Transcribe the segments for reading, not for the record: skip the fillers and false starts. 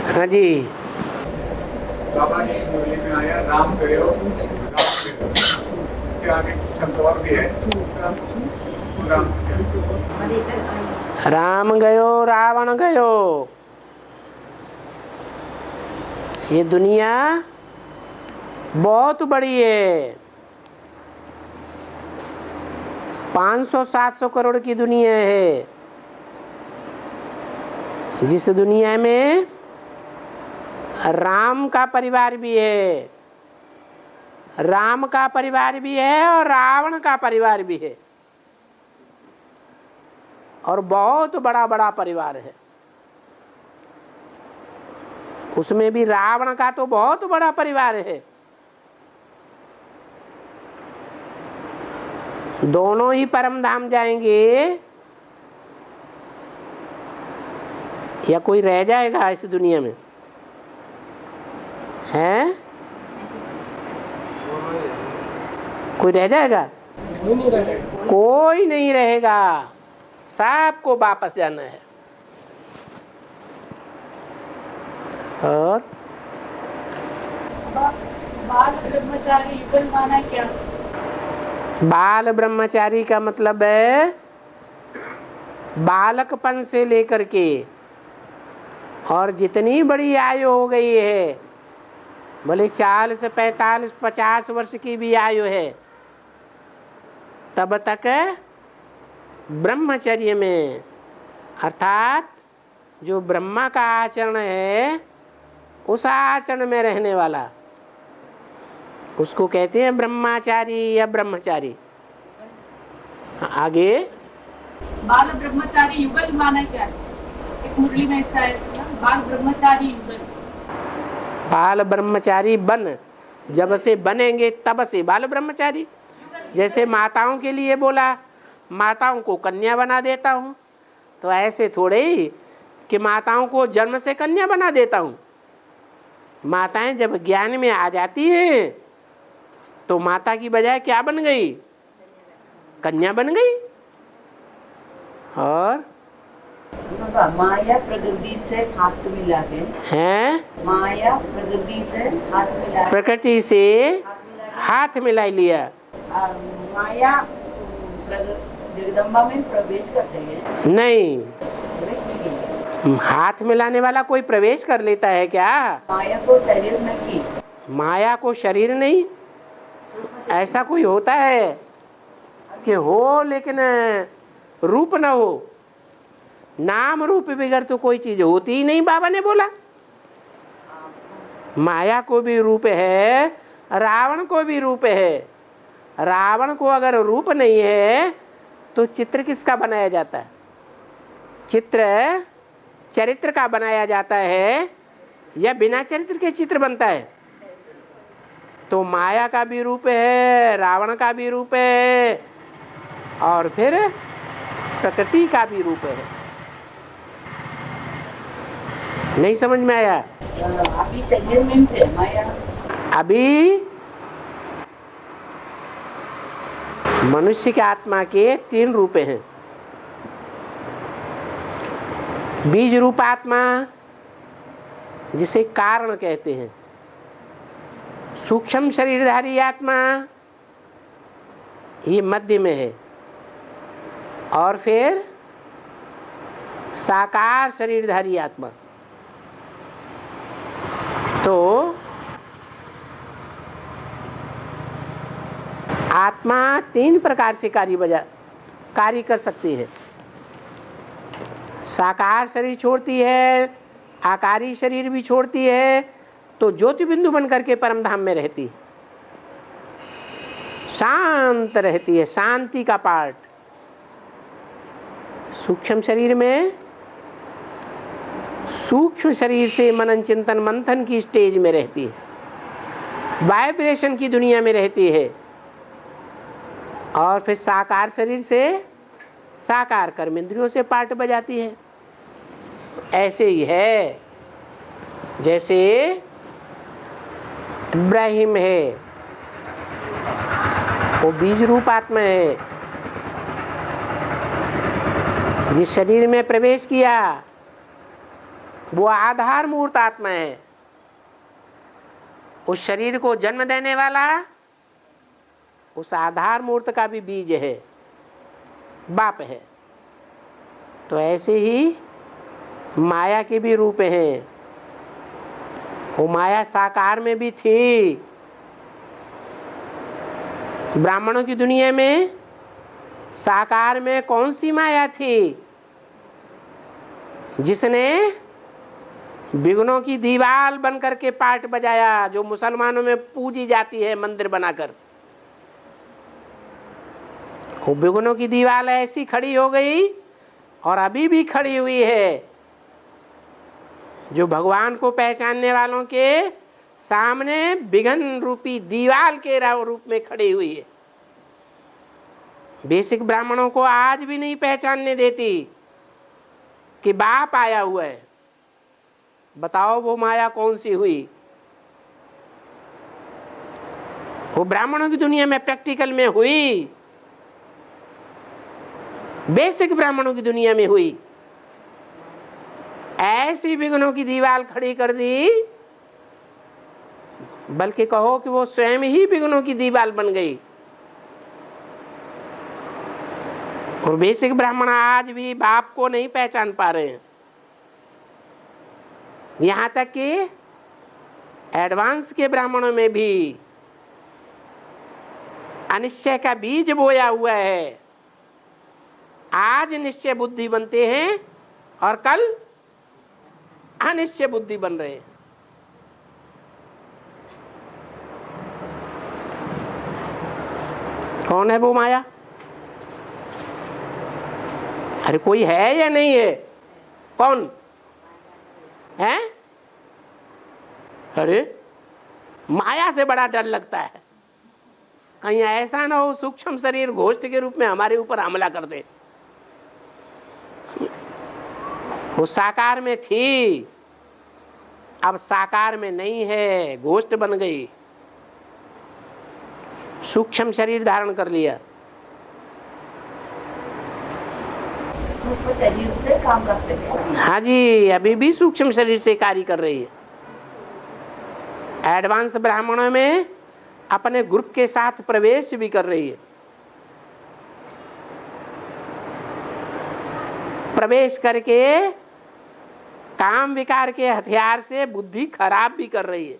हाँ जी। बाबा ने मुरली में आया राम गयो राम गयो, इसके आगे कुछ शब्द और भी है। राम गयो रावण गयो। ये दुनिया बहुत बड़ी है। 500-700 करोड़ की दुनिया है, जिस दुनिया में राम का परिवार भी है, राम का परिवार भी है और रावण का परिवार भी है, और बहुत बड़ा बड़ा परिवार है। उसमें भी रावण का तो बहुत बड़ा परिवार है। दोनों ही परम धाम जाएंगे या कोई रह जाएगा इस दुनिया में? है कोई रह जाएगा? कोई नहीं रहेगा, सबको वापस जाना है। और बाल ब्रह्मचारी युगल माना क्या? बाल ब्रह्मचारी का मतलब है बालकपन से लेकर के और जितनी बड़ी आयु हो गई है, भले 40, 45, 50 वर्ष की भी आयु है, तब तक ब्रह्मचर्य में, अर्थात जो ब्रह्मा का आचरण है उस आचरण में रहने वाला, उसको कहते हैं ब्रह्मचारी या ब्रह्मचारी। आगे बाल ब्रह्मचारी युगल माना क्या? एक मुरली में ऐसा है ना, बाल ब्रह्मचारी युगल। बाल ब्रह्मचारी बन, जब से बनेंगे तब से बाल ब्रह्मचारी। जैसे माताओं के लिए बोला, माताओं को कन्या बना देता हूँ, तो ऐसे थोड़े ही कि माताओं को जन्म से कन्या बना देता हूँ। माताएं जब ज्ञान में आ जाती हैं तो माता की बजाय क्या बन गई? कन्या बन गई। और माया प्रकृति से हाथ मिला के हैं, माया प्रकृति से हाथ मिला, प्रकृति से हाथ मिला लिया। माया जगदम्बा में प्रवेश करते हैं? नहीं, प्रवेश नहीं। हाथ मिलाने वाला कोई प्रवेश कर लेता है क्या? माया को शरीर नहीं, माया को शरीर नहीं। ऐसा कोई होता है कि हो लेकिन रूप न हो? नाम रूप बगैर तो कोई चीज होती ही नहीं। बाबा ने बोला माया को भी रूप है, रावण को भी रूप है। रावण को अगर रूप नहीं है तो चित्र किसका बनाया जाता है? चित्र चरित्र का बनाया जाता है या बिना चरित्र के चित्र बनता है? तो माया का भी रूप है, रावण का भी रूप है, और फिर प्रकृति का भी रूप है। नहीं समझ में आया? अभी शरीर में थे माया, अभी मनुष्य के आत्मा के 3 रूप हैं। बीज रूप आत्मा, जिसे कारण कहते हैं। सूक्ष्म शरीरधारी आत्मा, ये मध्य में है। और फिर साकार शरीरधारी आत्मा। तो आत्मा 3 प्रकार से कार्य कर सकती है। साकार शरीर छोड़ती है, आकारी शरीर भी छोड़ती है, तो ज्योति बिंदु बन करके परम धाम में रहती है, शांत रहती है, शांति का पार्ट। सूक्ष्म शरीर में, सूक्ष्म शरीर से मनन चिंतन मंथन की स्टेज में रहती है, वाइब्रेशन की दुनिया में रहती है। और फिर साकार शरीर से साकार कर्म इंद्रियों से पार्ट बजाती है। ऐसे ही है जैसे इब्राहिम है, वो बीज रूप आत्मा है, जिस शरीर में प्रवेश किया वो आधार मूर्त आत्मा है। उस शरीर को जन्म देने वाला उस आधार मूर्त का भी बीज है, बाप है। तो ऐसे ही माया के भी रूप हैं। वो माया साकार में भी थी। ब्राह्मणों की दुनिया में साकार में कौन सी माया थी जिसने विघ्नों की दीवार बनकर के पाठ बजाया, जो मुसलमानों में पूजी जाती है मंदिर बनाकर। वो विघ्नों की दीवार ऐसी खड़ी हो गई और अभी भी खड़ी हुई है, जो भगवान को पहचानने वालों के सामने विघ्न रूपी दीवार के रूप में खड़ी हुई है। बेसिक ब्राह्मणों को आज भी नहीं पहचानने देती कि बाप आया हुआ है। बताओ वो माया कौन सी हुई? वो ब्राह्मणों की दुनिया में प्रैक्टिकल में हुई, बेसिक ब्राह्मणों की दुनिया में हुई। ऐसी विघ्नों की दीवार खड़ी कर दी, बल्कि कहो कि वो स्वयं ही विघ्नों की दीवार बन गई। और बेसिक ब्राह्मण आज भी बाप को नहीं पहचान पा रहे हैं। यहां तक कि एडवांस के ब्राह्मणों में भी अनिश्चय का बीज बोया हुआ है। आज निश्चय बुद्धि बनते हैं और कल अनिश्चय बुद्धि बन रहे हैं। कौन है वो माया? अरे कोई है या नहीं है? कौन है? अरे माया से बड़ा डर लगता है, कहीं ऐसा ना हो सूक्ष्म शरीर घोष्ट के रूप में हमारे ऊपर हमला कर दे। वो साकार में थी, अब साकार में नहीं है, घोष्ट बन गई, सूक्ष्म शरीर धारण कर लिया। सूक्ष्म शरीर से काम करते हैं। हाँ जी, अभी भी सूक्ष्म शरीर से कार्य कर रही है। एडवांस ब्राह्मणों में अपने ग्रुप के साथ प्रवेश भी कर रही है। प्रवेश करके काम विकार के हथियार से बुद्धि खराब भी कर रही है।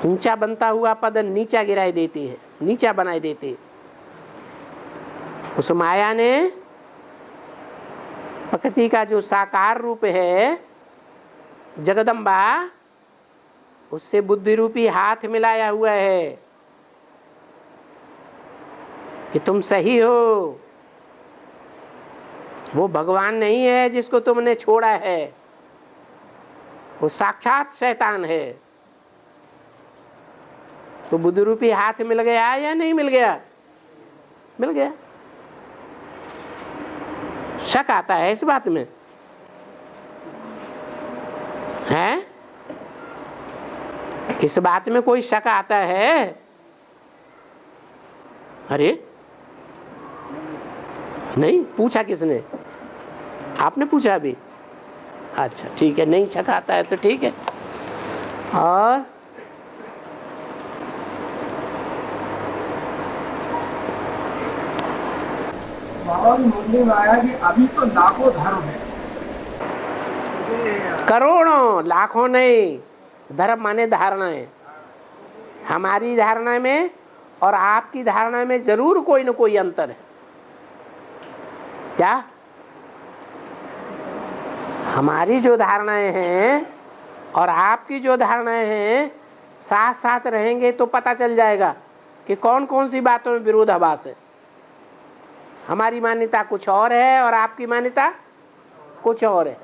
ऊंचा बनता हुआ पद नीचा गिराई देती है, नीचा बनाई देती है। उस माया ने प्रकृति का जो साकार रूप है जगदम्बा, उससे बुद्धि रूपी हाथ मिलाया हुआ है कि तुम सही हो। वो भगवान नहीं है जिसको तुमने छोड़ा है, वो साक्षात शैतान है। तो बुद्धि रूपी हाथ मिल गया या नहीं मिल गया? मिल गया। शक आता है इस बात में? है? इस बात में कोई शक आता है? अरे नहीं, पूछा किसने? आपने पूछा अभी? अच्छा ठीक है, नहीं शक आता है तो ठीक है। और बाबा की मुरली में आया कि अभी तो लाखों धर्म है, करोड़ों, लाखों नहीं। धर्म माने धारणाएं। हमारी धारणा में और आपकी धारणा में जरूर कोई न कोई अंतर है। क्या? हमारी जो धारणाएं हैं और आपकी जो धारणाएं हैं साथ साथ रहेंगे तो पता चल जाएगा कि कौन कौन सी बातों में विरोधाभास है। हमारी मान्यता कुछ और है और आपकी मान्यता कुछ और है,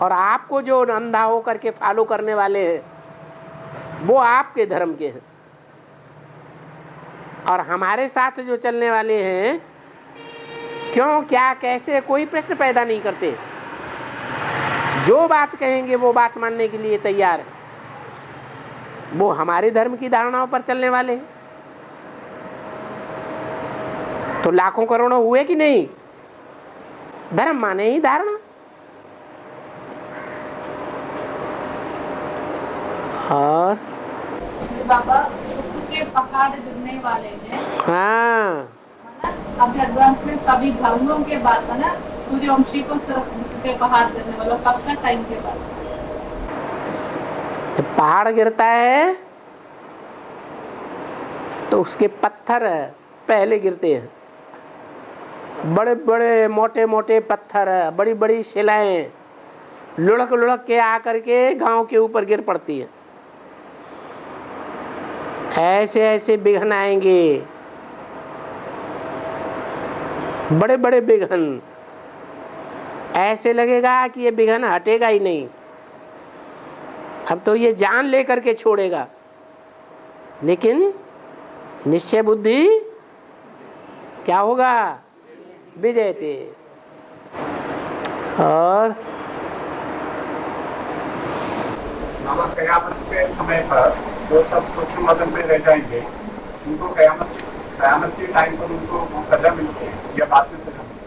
और आपको जो अंधा होकर के फॉलो करने वाले हैं वो आपके धर्म के हैं, और हमारे साथ जो चलने वाले हैं क्यों, क्या, कैसे, कोई प्रश्न पैदा नहीं करते। जो बात कहेंगे वो बात मानने के लिए तैयार है। वो हमारे धर्म की धारणाओं पर चलने वाले हैं। तो लाखों करोड़ों हुए कि नहीं? धर्म माने ही धारणा। और बाबा दुख के पहाड़ गिरने वाले हैं। हाँ, अभी एडवांस में सभी धर्मों के बाद है ना, सूर्यवंशी को सिर्फ दुख के पहाड़ गिरने वाला कब का टाइम के बाद। जब पहाड़ गिरता है तो उसके पत्थर पहले गिरते हैं, बड़े बड़े मोटे मोटे पत्थर, बड़ी बड़ी शिलाएं लुढ़क लुढ़क के आकर के गांव के ऊपर गिर पड़ती है। ऐसे ऐसे विघ्न आएंगे, बड़े बड़े विघ्न, ऐसे लगेगा कि ये विघ्न हटेगा ही नहीं, अब तो ये जान लेकर के छोड़ेगा। लेकिन निश्चय बुद्धि क्या होगा? विजयते। और बाबा कयामत के समय पर जो सब सूक्ष्म मदन में रह जाएंगे, उनको कयामत के टाइम पर उनको सजा मिलती है या बाद में सजा मिलती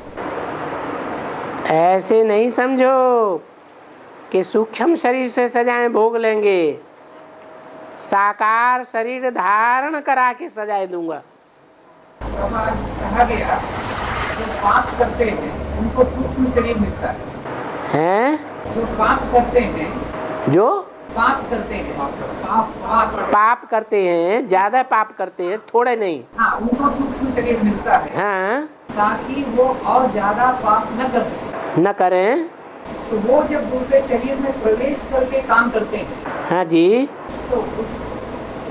है? ऐसे नहीं समझो कि सूक्ष्म शरीर से सजाएं भोग लेंगे, साकार शरीर धारण करा के सजाएं दूंगा। कहा गया जो पाप करते हैं उनको सूक्ष्म शरीर मिलता है। जो पाप करते हैं, जो पाप करते हैं, पाप करते हैं, ज्यादा पाप करते हैं, थोड़े नहीं। हाँ, उनको सूक्ष्म शरीर मिलता है। हाँ, ताकि वो और ज्यादा पाप न कर सके, न करें। तो वो जब दूसरे शरीर में प्रवेश करके काम करते हैं, हाँ जी, तो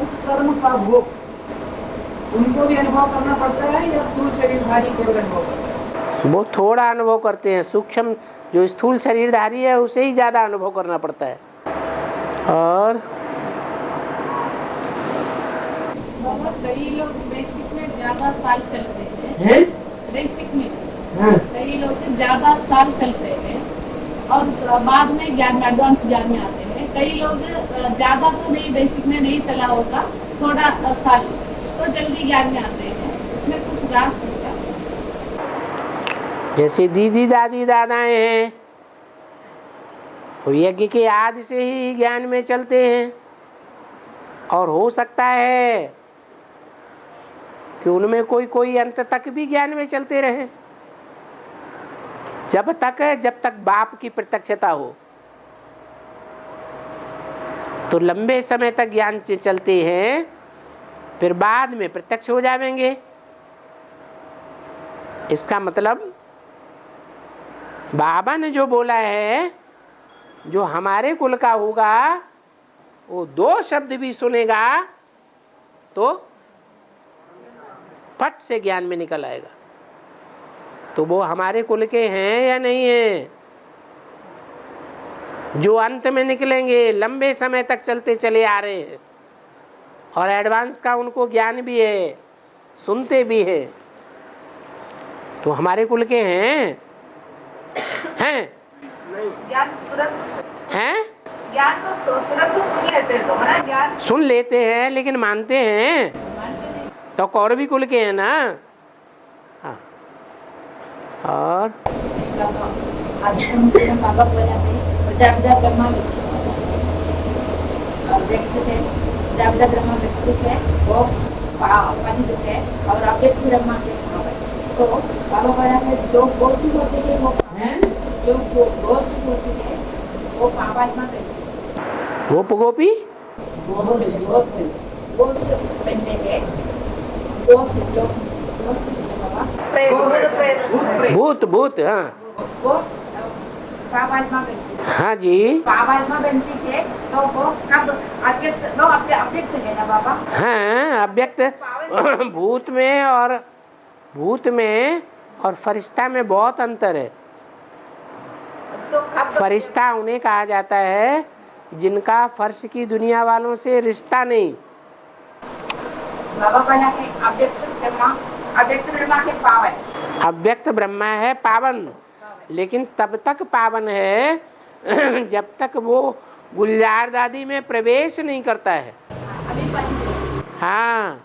उस कर्म का भोग उनको भी अनुभव करना पड़ता है या स्थूल शरीरधारी केवल अनुभव करता है? वो थोड़ा अनुभव करते हैं, सूक्ष्म जो स्थूल शरीरधारी है उसे ही ज्यादा अनुभव करना पड़ता है। और कई लोग बेसिक में ज्यादा साल चलते हैं, बेसिक में कई लोग ज्यादा साल चलते हैं और बाद में ज्ञान में, एडवांस ज्ञान में आते हैं। कई लोग ज्यादा तो नहीं, बेसिक में नहीं चला होगा, थोड़ा साल तो जल्दी ज्ञान में आते हैं। इसमें कुछ रास होगा। जैसे दीदी दादी दादाएं हैं, वो यज्ञ के आदि से ही ज्ञान में चलते हैं, और हो सकता है कि उनमें कोई कोई अंत तक भी ज्ञान में चलते रहे, जब तक बाप की प्रत्यक्षता हो। तो लंबे समय तक ज्ञान से चलते हैं, फिर बाद में प्रत्यक्ष हो जाएंगे। इसका मतलब बाबा ने जो बोला है, जो हमारे कुल का होगा वो 2 शब्द भी सुनेगा तो फट से ज्ञान में निकल आएगा। तो वो हमारे कुल के हैं या नहीं है? जो अंत में निकलेंगे, लंबे समय तक चलते चले आ रहे हैं और एडवांस का उनको ज्ञान भी है, सुनते भी है, तो हमारे कुल के हैं ज्ञान तुरंत हैं? ज्ञान तो तुरंत सुन लेते हैं, तो है ना, ज्ञान सुन लेते हैं लेकिन मानते हैं मानते नहीं। तो कौरवी कुल के हैं ना। हाँ। और बाबा बोला प्रजापिता ब्रह्मा व्यक्ति थे, प्रजापिता ब्रह्मा व्यक्ति थे, वो पतित थे और अव्यक्त ब्रह्मा के तो बाबा बोला है जो गोसी होते थे वो जो गोसी होते थे वो पापात्मा थे। गोप गोपी बनते थे, भूत भूत। हाँ वो पापात्मा बनती थी। हाँ जी, पापात्मा बनती थे तो वो कब अव्यक्त, वो अव्यक्त है ना बाबा? हाँ अव्यक्त। भूत में और फरिश्ता में बहुत अंतर है। तो फरिश्ता उन्हें कहा जाता है जिनका फर्श की दुनिया वालों से रिश्ता नहीं। बाबा बना है अव्यक्त ब्रह्मा के पावन। अव्यक्त ब्रह्मा है पावन, लेकिन तब तक पावन है जब तक वो गुलजार दादी में प्रवेश नहीं करता है। हाँ,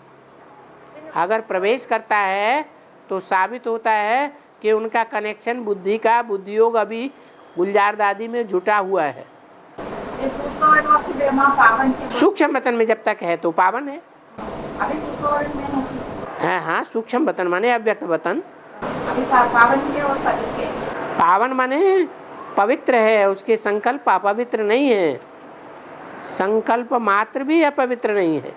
अगर प्रवेश करता है तो साबित होता है कि उनका कनेक्शन बुद्धि का, बुद्धि योग अभी गुलजार दादी में जुटा हुआ है। ये सूक्ष्म ब्रह्मा पावन के सूक्ष्म वतन में जब तक है तो पावन है। अभी सूक्ष्म में नहीं। हाँ हाँ, सूक्ष्म वतन माने अव्यक्त वतन। अभी पावन के और पवित्र के। पावन माने पवित्र है, उसके संकल्प अपवित्र नहीं है, संकल्प मात्र भी अपवित्र नहीं है।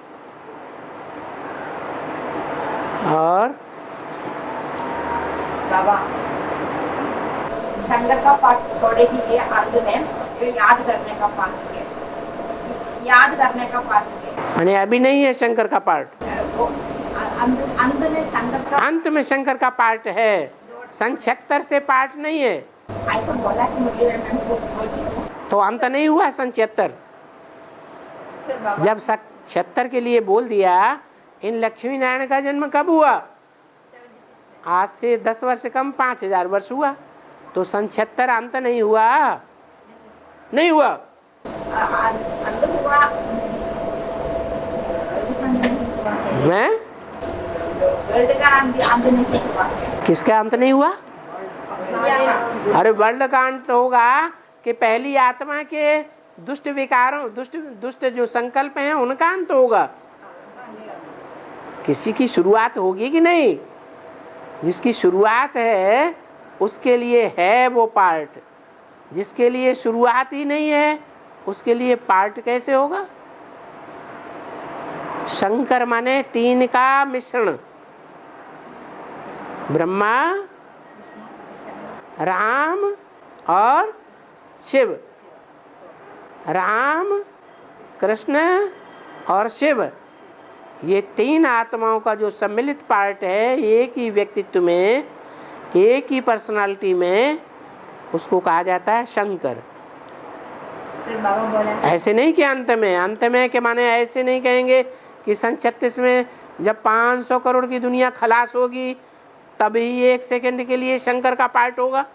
और बाबा शंकर का पाठ थोड़े ही ये अर्थ में ये याद करने का पाठ है, याद करने का पाठ है। माने अभी नहीं है शंकर का पार्ट, वो अंत में शंकर का, अंत में शंकर का पार्ट है, सन 76 से पार्ट नहीं है। ऐसा बोला कि मुझे मैं बोलती हूँ तो अंत नहीं हुआ सन 76। फिर बाबा जब 76 के लिए बोल दिया, इन लक्ष्मी नारायण का जन्म कब हुआ? आज से 10 वर्ष कम 5000 वर्ष हुआ, तो सन 76 अंत नहीं हुआ, नहीं हुआ। अंत हुआ मैं वर्ल्ड का अंत नहीं हुआ है। किसका अंत नहीं हुआ? अरे वर्ल्ड का अंत होगा कि पहली आत्मा के दुष्ट विकारों, दुष्ट जो संकल्प हैं उनका अंत होगा। किसी की शुरुआत होगी कि नहीं? जिसकी शुरुआत है उसके लिए है वो पार्ट, जिसके लिए शुरुआत ही नहीं है उसके लिए पार्ट कैसे होगा? शंकर माने 3 का मिश्रण, ब्रह्मा, राम और शिव। राम, कृष्ण और शिव, ये 3 आत्माओं का जो सम्मिलित पार्ट है एक ही व्यक्तित्व में, एक ही पर्सनालिटी में, उसको कहा जाता है शंकर। फिर बाबा बोला ऐसे नहीं कि अंत में के माने ऐसे नहीं कहेंगे कि सन 36 में जब 500 करोड़ की दुनिया खलास होगी तभी 1 सेकंड के लिए शंकर का पार्ट होगा।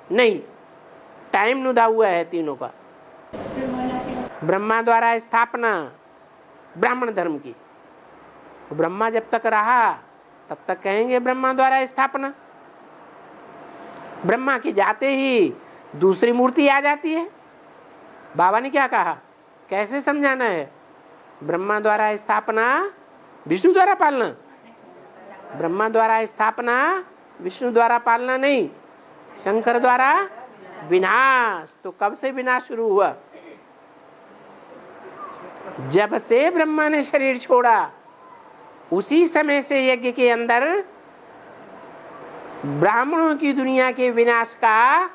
नहीं, टाइम नुदा हुआ है तीनों का। फिर बोला कि ब्रह्मा द्वारा स्थापना ब्राह्मण धर्म की, ब्रह्मा जब तक रहा तब तक कहेंगे ब्रह्मा द्वारा स्थापना। ब्रह्मा की जाते ही दूसरी मूर्ति आ जाती है। बाबा ने क्या कहा, कैसे समझाना है? ब्रह्मा द्वारा स्थापना, विष्णु द्वारा पालना। ब्रह्मा द्वारा स्थापना, विष्णु द्वारा पालना नहीं, शंकर द्वारा विनाश। तो कब से विनाश शुरू हुआ? जब से ब्रह्मा ने शरीर छोड़ा उसी समय से यज्ञ के अंदर ब्राह्मणों की दुनिया के विनाश का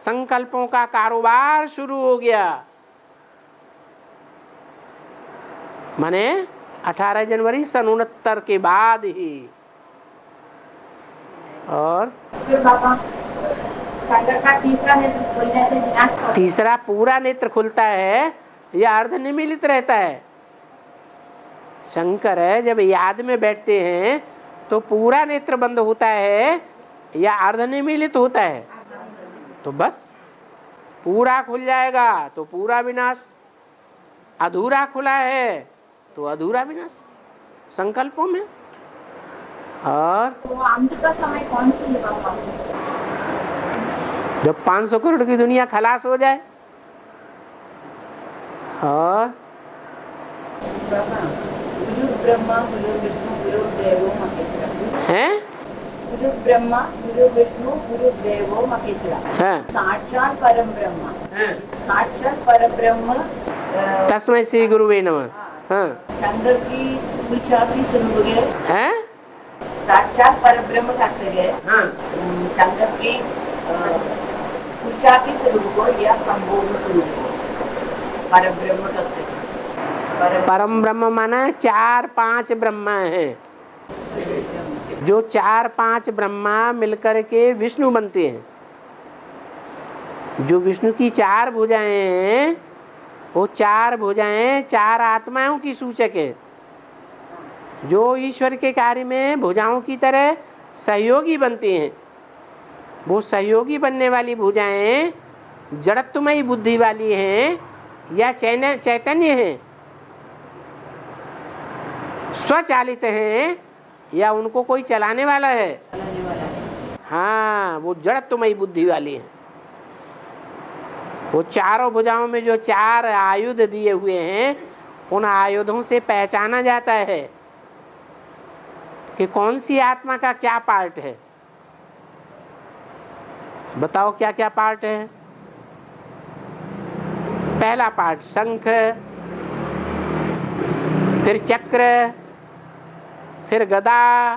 संकल्पों का कारोबार शुरू हो गया। माने 18 जनवरी सन 69 के बाद ही। और फिर बाबा शंकर का तीसरा नेत्र खुलने से विनाश हो, तीसरा पूरा नेत्र खुलता है या अर्ध निमीलित रहता है? शंकर है जब याद में बैठते हैं तो पूरा नेत्र बंद होता है या अर्ध निमीलित होता है? तो बस पूरा खुल जाएगा तो पूरा विनाश, अधूरा खुला है तो अधूरा विनाश संकल्पों में। और तो अंत का समय कौन सी है बाबा? जब 500 करोड़ की दुनिया खलास हो जाए। और बाबा गुरु ब्रह्मा गुरु विष्णु गुरु देवो महेश्वरा है, गुरु ब्रह्मा गुरु विष्णु गुरु देवो महेश्वरा, है, साक्षात परम ब्रह्म, साक्षात परम ब्रह्म तस्मै श्री गुरुवे नमः। हाँ, शंकर की पुरुषार्थी स्वरूप है, साक्षात परम ब्रह्म कहते हैं। हाँ, शंकर की पुरुषार्थी स्वरूप को या संभोग स्वरूप को परम ब्रह्म कहते हैं। परम ब्रह्म माना 4-5 ब्रह्मा है। जो 4-5 ब्रह्मा मिलकर के विष्णु बनते हैं। जो विष्णु की 4 भुजाएं हैं वो 4 भुजाएं 4 आत्माओं की सूचक है। जो ईश्वर के कार्य में भुजाओं की तरह सहयोगी बनते हैं, वो सहयोगी बनने वाली भुजाएं जड़त्वमयी बुद्धि वाली हैं या चैतन्य हैं, स्वचालित हैं या उनको कोई चलाने वाला है? हाँ, वो जड़त्वमयी बुद्धि वाली है। वो चारों भुजाओं में जो 4 आयुध दिए हुए हैं, उन आयुधों से पहचाना जाता है कि कौन सी आत्मा का क्या पार्ट है। बताओ क्या क्या पार्ट है। पहला पार्ट शंख, फिर चक्र, फिर गदा,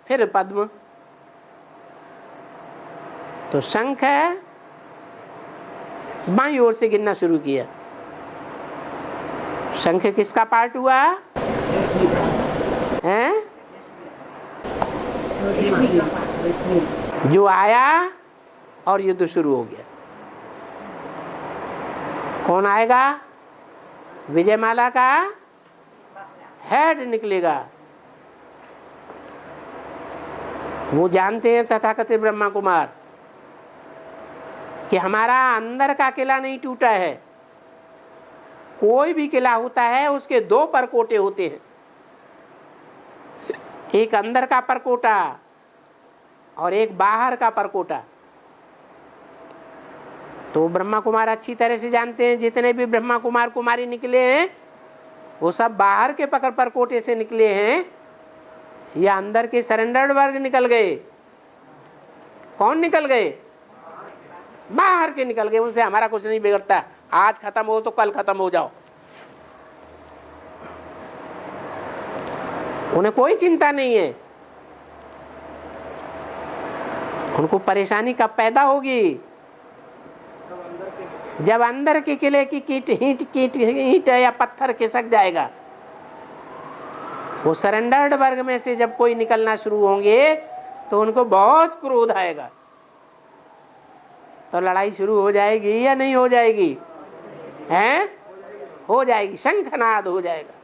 फिर पद्म। तो शंख है, बाईं ओर से गिनना शुरू किया। शंख किसका पार्ट हुआ है? जो आया और युद्ध शुरू हो गया। कौन आएगा? विजयमाला का हेड निकलेगा। वो जानते हैं तथाकथित ब्रह्मा कुमार कि हमारा अंदर का किला नहीं टूटा है। कोई भी किला होता है उसके 2 परकोटे होते हैं, एक अंदर का परकोटा और एक बाहर का परकोटा। तो ब्रह्मा कुमार अच्छी तरह से जानते हैं, जितने भी ब्रह्मा कुमार कुमारी निकले हैं वो सब बाहर के परकोटे से निकले हैं या अंदर के सरेंडर्ड वर्ग निकल गए। कौन निकल गए? बाहर के निकल गए। उनसे हमारा कुछ नहीं बिगड़ता, आज खत्म हो तो कल खत्म हो जाओ, उन्हें कोई चिंता नहीं है। उनको परेशानी कब पैदा होगी? जब अंदर के किले की ईंट या पत्थर खिसक जाएगा। वो सरेंडर्ड वर्ग में से जब कोई निकलना शुरू होंगे तो उनको बहुत क्रोध आएगा, तो लड़ाई शुरू हो जाएगी या नहीं हो जाएगी? हैं? हो जाएगी, शंखनाद हो जाएगा।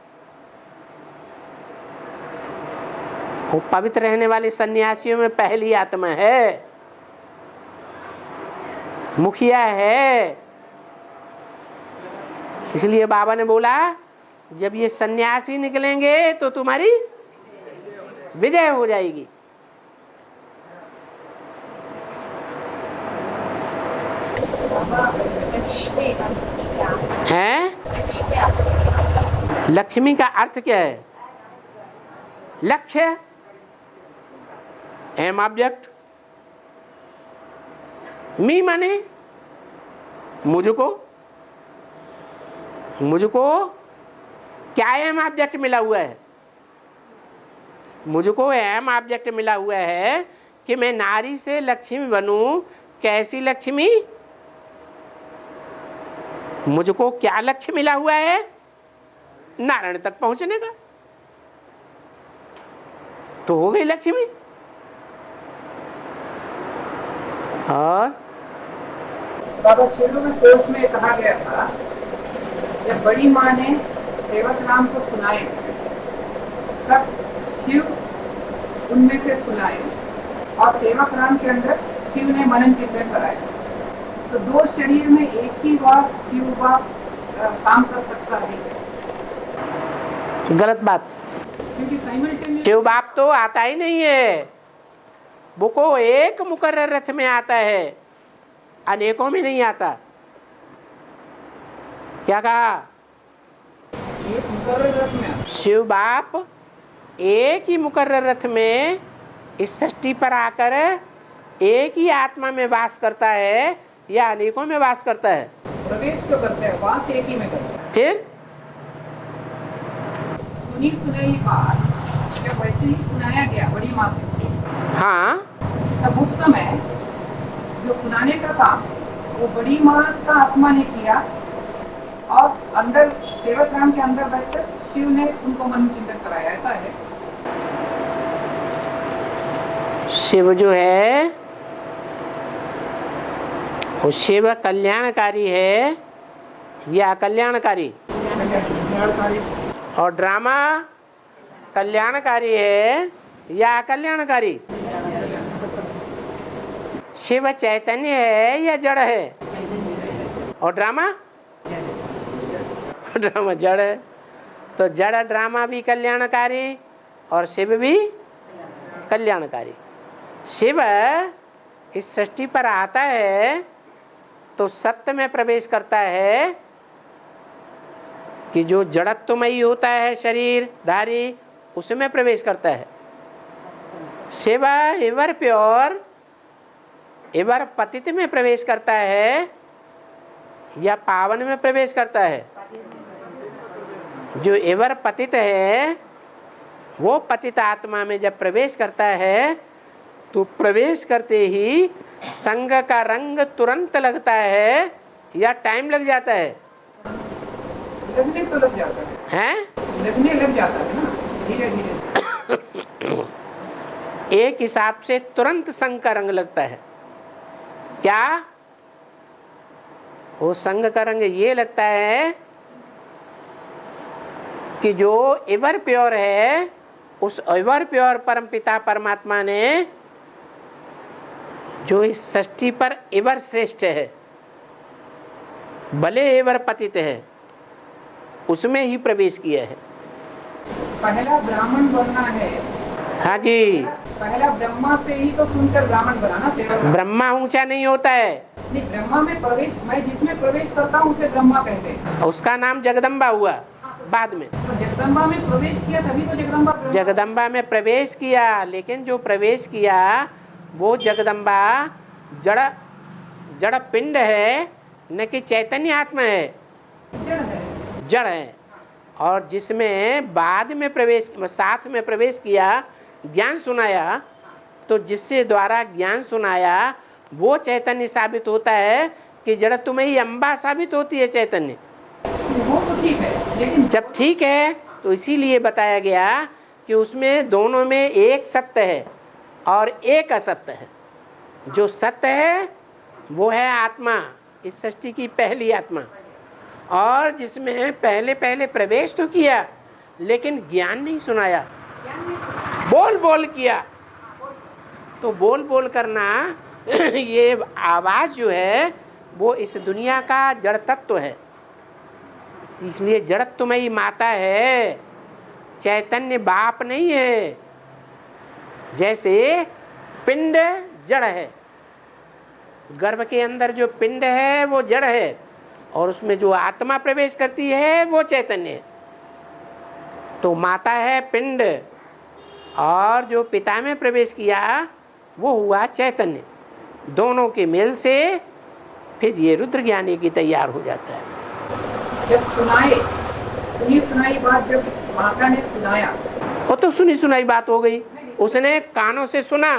वो पवित्र रहने वाले सन्यासियों में पहली आत्मा है, मुखिया है। इसलिए बाबा ने बोला जब ये सन्यासी निकलेंगे तो तुम्हारी विजय हो जाएगी। हैं? लक्ष्मी का अर्थ क्या है? लक्ष्य, एम ऑब्जेक्ट। मी माने मुझको क्या एम ऑब्जेक्ट मिला हुआ है? मुझको एम ऑब्जेक्ट मिला हुआ है कि मैं नारी से लक्ष्मी बनूं। कैसी लक्ष्मी? मुझको क्या लक्ष्य मिला हुआ है? नारायण तक पहुंचने का। तो हो गई लक्ष्मी। और बाबा शुरू में कोर्स में कहा गया था जब बड़ी माँ ने सेवक राम को सुनाए तब शिव उनमें से सुनाए और सेवक राम के अंदर शिव ने मनन चिंतन कराया। तो 2 शरीर में एक ही बार शिव बाप काम कर सकता है? गलत बात। क्योंकि साइमल्टेनियस शिव बाप तो आता ही नहीं है। वो को एक मुकर्रर रथ में आता है, अनेकों में नहीं आता। क्या कहा? एक मुकर्रर रथ में शिव बाप एक ही मुकर्रर रथ में इस सृष्टि पर आकर एक ही आत्मा में वास करता है या अनेकों में वास करता है? प्रवेश तो करते हैं, वास एक ही में करते हैं। फिर सुनी सुनाई बात जब वैसे ही सुनाया गया बड़ी माँ से, हाँ, तब उस समय जो सुनाने का काम वो बड़ी माँ का आत्मा ने किया और अंदर सेवक राम के अंदर बैठकर शिव ने उनको मन चिंतन कराया। ऐसा है? शिव जो है वो शिव कल्याणकारी है या अकल्याणकारी? और ड्रामा कल्याणकारी है या अकल्याणकारी? शिव चैतन्य है या जड़ है? और ड्रामा जड़ है। तो जड़ ड्रामा भी कल्याणकारी और शिव भी कल्याणकारी। शिव इस सृष्टि पर आता है तो सत्य में प्रवेश करता है कि जो जड़त्वमयी होता है शरीर धारी, उसमें प्रवेश करता है। शिव एवर प्योर एवर पतित में प्रवेश करता है या पावन में प्रवेश करता है? जो एवर पतित है वो पतित आत्मा में जब प्रवेश करता है तो प्रवेश करते ही संग का रंग तुरंत लगता है या टाइम लग जाता है? लगने तो लग जाता है, हैं? लगने लग जाता है ना, धीरे धीरे। एक हिसाब से तुरंत संग का रंग लगता है। क्या वो संग का रंग ये लगता है कि जो एवर प्योर है उस एवर प्योर परमपिता परमात्मा ने जो इस सृष्टि पर एवर श्रेष्ठ है, भले एवर पतित है, उसमें ही प्रवेश किया है। पहला ब्राह्मण बनना है। हाँ जी, पहला ब्रह्मा से ही तो सुनकर ब्राह्मण बना ना सेवक। ब्रह्मा ऊंचा नहीं होता है। नहीं, ब्रह्मा में प्रवेश, मैं जिसमें प्रवेश करता हूँ उसे ब्रह्मा कहते हैं। उसका नाम जगदम्बा हुआ बाद में। तो जगदम्बा में प्रवेश किया तभी तो जगदम्बा ब्रह्मा। जगदम्बा में प्रवेश किया, लेकिन जो प्रवेश किया वो जगदम्बा जड़ जड़ पिंड है, न कि चैतन्य आत्मा है, जड़ है। जड़ है। और जिसमें बाद में प्रवेश, साथ में प्रवेश किया, ज्ञान सुनाया, तो जिससे द्वारा ज्ञान सुनाया वो चैतन्य साबित होता है कि जड़ तुम्हें ही अम्बा साबित होती है चैतन्य। वो तो ठीक है, लेकिन जब ठीक है तो इसीलिए बताया गया कि उसमें दोनों में एक सत्य है और एक असत्य है। जो सत्य है वो है आत्मा, इस सृष्टि की पहली आत्मा, और जिसमें पहले पहले प्रवेश तो किया लेकिन ज्ञान नहीं सुनाया, बोल बोल किया। तो बोल बोल करना ये आवाज जो है वो इस दुनिया का जड़ तत्व है। इसलिए जड़त्वमयी माता है, चैतन्य बाप नहीं है। जैसे पिंड जड़ है, गर्भ के अंदर जो पिंड है वो जड़ है और उसमें जो आत्मा प्रवेश करती है वो चैतन्य है। तो माता है पिंड और जो पिता में प्रवेश किया वो हुआ चैतन्य। दोनों के मेल से फिर ये रुद्र ज्ञानी की तैयार हो जाता है। जब सुनी सुनाई बात जब माता ने सुनाया, वो तो सुनी सुनाई बात हो गई। उसने कानों से सुना,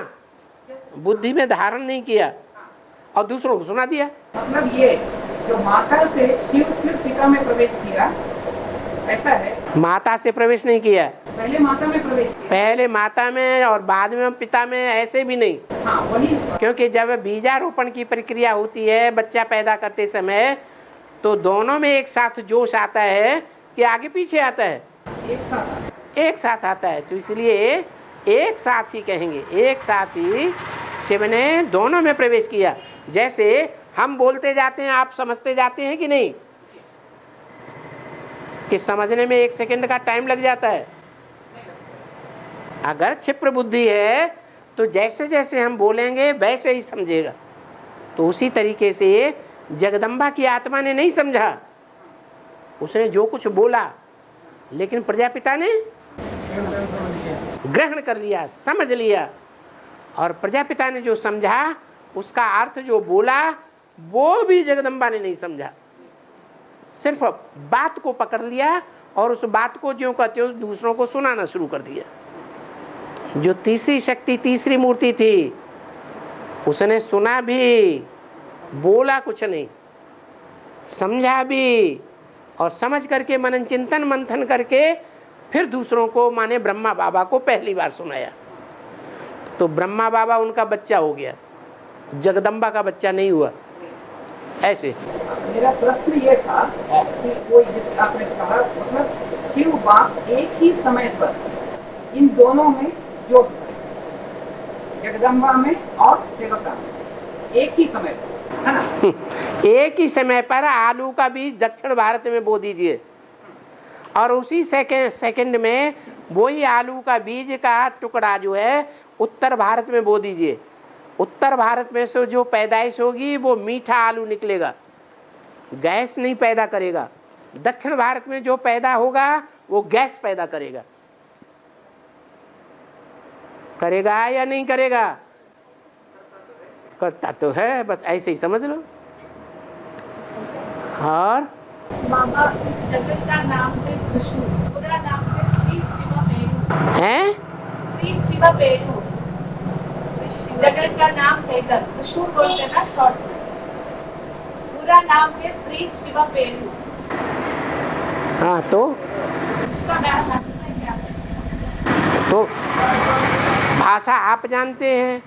बुद्धि में धारण नहीं किया और दूसरों को सुना दिया। मतलब ये जो माता से शिव फिर पिता में प्रवेश किया, ऐसा है? माता से प्रवेश नहीं किया, पहले माता में प्रवेश किया। पहले माता में और बाद में पिता में, ऐसे भी नहीं। हाँ, वही। क्योंकि जब बीजारोपण की प्रक्रिया होती है बच्चा पैदा करते समय, तो दोनों में एक साथ जोश आता है कि आगे पीछे आता है, एक साथ आता है। तो इसलिए एक साथ ही कहेंगे, एक साथ ही शिव ने दोनों में प्रवेश किया। जैसे हम बोलते जाते हैं, आप समझते जाते हैं कि नहीं, कि समझने में 1 सेकंड का टाइम लग जाता है। अगर क्षिप्र बुद्धि है तो जैसे जैसे हम बोलेंगे वैसे ही समझेगा। तो उसी तरीके से जगदम्बा की आत्मा ने नहीं समझा, उसने जो कुछ बोला, लेकिन प्रजापिता ने ग्रहण कर लिया, समझ लिया। और प्रजापिता ने जो समझा, उसका अर्थ जो बोला, वो भी जगदम्बा ने नहीं समझा, सिर्फ बात को पकड़ लिया और उस बात को ज्यों कहते हो दूसरों को सुनाना शुरू कर दिया। जो तीसरी शक्ति, तीसरी मूर्ति थी, उसने सुना भी, बोला कुछ नहीं, समझा भी, और समझ करके मनन चिंतन मंथन करके फिर दूसरों को, माने ब्रह्मा बाबा को पहली बार सुनाया। तो ब्रह्मा बाबा उनका बच्चा हो गया, जगदम्बा का बच्चा नहीं हुआ। ऐसे मेरा प्रश्न ये था कि कोई, जैसे आपने कहा, मतलब शिव बाप एक ही समय पर इन दोनों में जो जगदम्बा में और सेवका में एक ही समय पर, है ना? एक ही समय पर आलू का बीज दक्षिण भारत में बो दीजिए और उसी सेकंड में वही आलू का बीज का टुकड़ा जो है उत्तर भारत में बो दीजिए, उत्तर भारत में से जो पैदाइश होगी वो मीठा आलू निकलेगा, गैस नहीं पैदा करेगा। दक्षिण भारत में जो पैदा होगा वो गैस पैदा करेगा। करेगा या नहीं करेगा? करता तो है, बस ऐसे ही समझ लो। और बाबा इस जगत का नाम है त्रिशूल, पूरा नाम है श्री शिव पेरू हैं? श्री शिव पेरू। जगत का नाम है त्रिशूल बोलते ना शॉर्ट में, पूरा नाम है श्री शिव पेरू। हाँ तो इसका अर्थ क्या है? तो भाषा आप जानते हैं,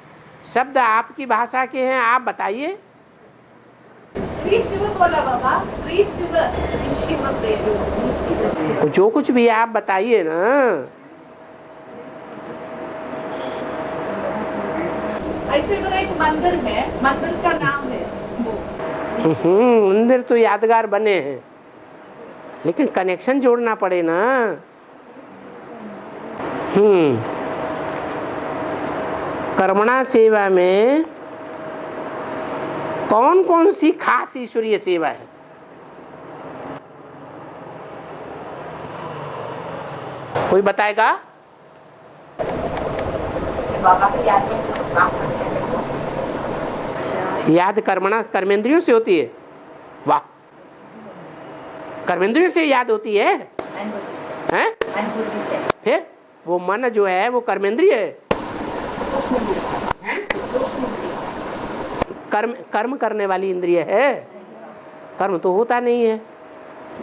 शब्द आपकी भाषा के हैं, आप बताइए। श्री शिव बोला बाबा, श्री शिव पेरू। जो कुछ भी आप बताइए ना। ऐसे तो एक मंदिर है, मंदिर का नाम है वो। मंदिर तो यादगार बने हैं, लेकिन कनेक्शन जोड़ना पड़े ना। कर्मणा सेवा में कौन कौन सी खास ईश्वरीय सेवा है? कोई बताएगा? बाबा की याद में काम करते हैं। याद कर्मणा कर्मेंद्रियों से होती है। वाह, कर्मेंद्रियों से याद होती है, हैं? फिर वो मन जो है वो कर्मेंद्रिय है। कर्म करने वाली इंद्रिय है, कर्म तो होता नहीं है।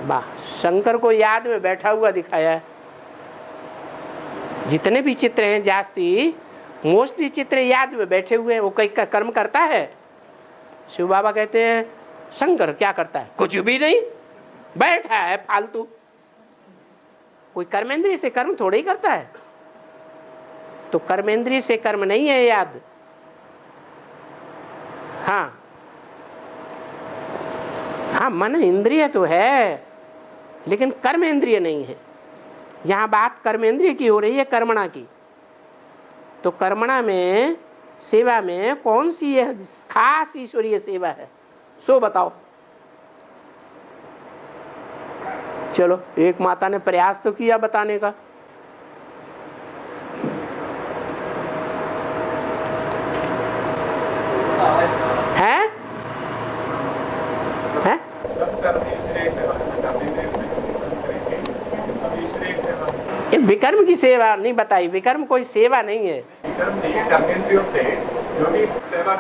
वाह, शंकर को याद में बैठा हुआ दिखाया है। जितने भी चित्र हैं जास्ती मोस्टली चित्र याद में बैठे हुए हैं। वो कई का कर्म करता है? शिव बाबा कहते हैं शंकर क्या करता है? कुछ भी नहीं, बैठा है फालतू। कोई कर्मेंद्रिय से कर्म थोड़ा ही करता है। तो कर्मेंद्रिय से कर्म नहीं है याद। हाँ हाँ, मन इंद्रिय तो है लेकिन कर्म इंद्रिय नहीं है। यहाँ बात कर्मेंद्रिय की हो रही है, कर्मणा की। तो कर्मणा में सेवा में कौन सी है खास ईश्वरीय सेवा है, सो बताओ। चलो, एक माता ने प्रयास तो किया बताने का। है? है? ये विकर्म की सेवा नहीं बताई। विकर्म कोई सेवा नहीं है,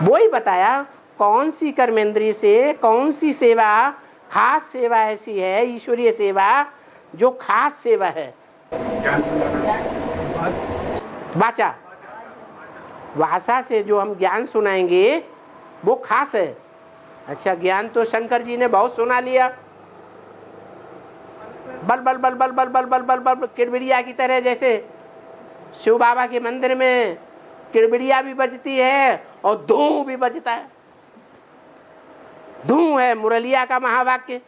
वो ही बताया कौन सी कर्मेंद्रिय से कौन सी सेवा, खास सेवा ऐसी है ईश्वरीय सेवा जो खास सेवा है। वाचा, भाषा से जो हम ज्ञान सुनाएंगे वो खास है। अच्छा, ज्ञान तो शंकर जी ने बहुत सुना लिया, बल बल बल बल बल बल बल बल बल किड़बिड़िया की तरह। जैसे शिव बाबा के मंदिर में किड़बिड़िया भी बजती है और धूम भी बजता है। धूम है मुरलिया का महावाक्य,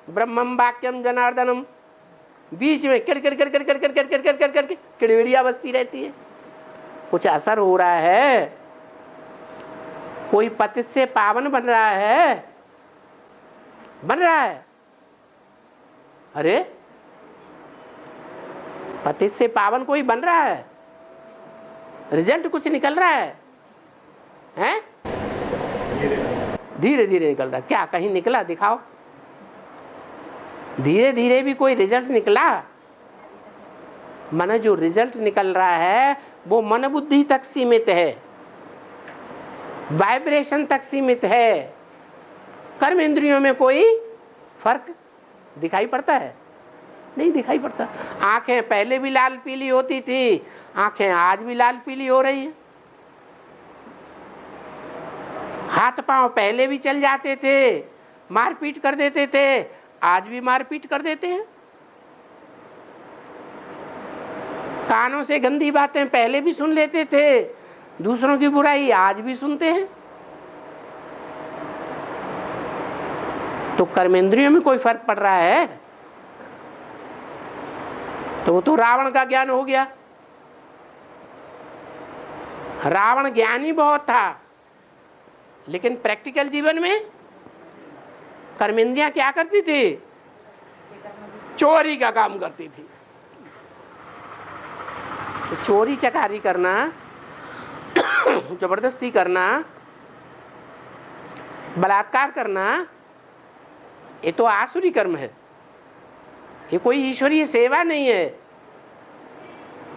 ब्रह्मम वाक्यम जनार्दनम। बीच में किड़ किड़ किड़ किड़ किड़ किड़ किड़ किड़ किड़ किड़ किड़ किड़बिड़िया बजती रहती है। कुछ असर हो रहा है? कोई पतित से पावन बन रहा है? बन रहा है? अरे, पतित से पावन कोई बन रहा है? रिजल्ट कुछ निकल रहा है? हैं? धीरे धीरे निकल रहा है। क्या कहीं निकला? दिखाओ। धीरे धीरे भी कोई रिजल्ट निकला? मन जो रिजल्ट निकल रहा है वो मन बुद्धि तक सीमित है, वाइब्रेशन तक सीमित है। कर्म इंद्रियों में कोई फर्क दिखाई पड़ता है? नहीं दिखाई पड़ता। आंखें पहले भी लाल पीली होती थी, आंखें आज भी लाल पीली हो रही है। हाथ पांव पहले भी चल जाते थे, मारपीट कर देते थे, आज भी मारपीट कर देते हैं। कानों से गंदी बातें पहले भी सुन लेते थे, दूसरों की बुराई आज भी सुनते हैं। तो कर्मेंद्रियों में कोई फर्क पड़ रहा है? तो वो तो रावण का ज्ञान हो गया। रावण ज्ञानी बहुत था, लेकिन प्रैक्टिकल जीवन में कर्मेंद्रियां क्या करती थी? चोरी का काम करती थी। तो चोरी चकारी करना, जबरदस्ती करना, बलात्कार करना, ये तो आसुरी कर्म है, ये कोई ईश्वरीय सेवा नहीं है।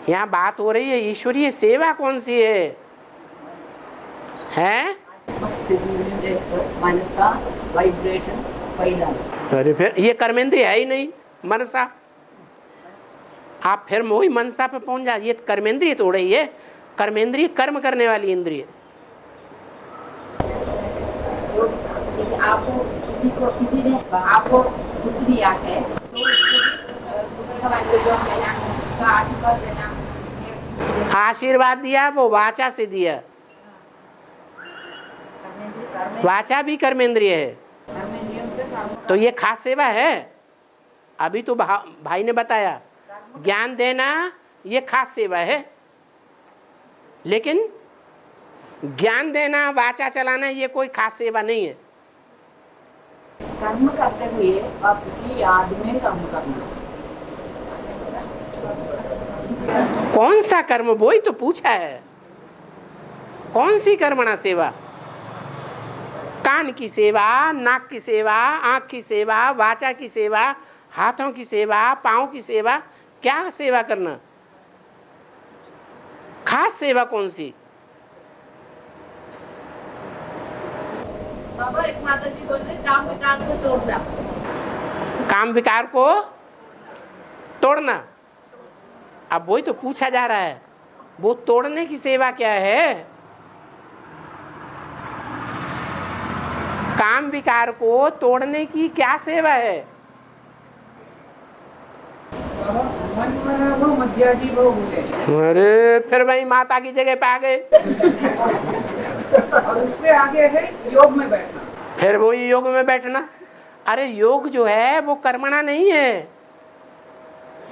यहाँ बात हो रही है ईश्वरीय सेवा कौन सी है? हैं? मनसा वाइब्रेशन फैलाना। अरे फिर ये कर्मेंद्रिय है ही नहीं मनसा। आप फिर वही मनसा पे पहुंच जा, ये कर्मेंद्रिय तो रही है, कर्मेंद्रिय कर्म करने वाली इंद्रिय। आपको किसी ने आपको दुख दिया है तो उसको वाइब्रेशन देना, उसका आशीर्वाद देना। आशीर्वाद दिया वो वाचा से दिया, वाचा भी कर्मेंद्रिय है। तो ये खास सेवा है। अभी तो भाई ने बताया ज्ञान देना ये खास सेवा है, लेकिन ज्ञान देना, वाचा चलाना ये कोई खास सेवा नहीं है। कर्म करते हुए आपकी याद में कर्म करना। कौन सा कर्म? वही तो पूछा है, कौन सी कर्मणा सेवा? कान की सेवा, नाक की सेवा, आंख की सेवा, वाचा की सेवा, हाथों की सेवा, पांव की सेवा, क्या सेवा करना? खास सेवा कौन सी? बाबा एक माता जी बोल रहे काम विकार को छोड़ना। काम विकार को तोड़ना। अब वही तो पूछा जा रहा है, वो तोड़ने की सेवा क्या है? काम विकार को तोड़ने की क्या सेवा है? अरे फिर वही माता की जगह पे आ गए। और उससे आगे है योग में बैठना। फिर वही योग में बैठना। अरे योग जो है वो कर्मणा नहीं है,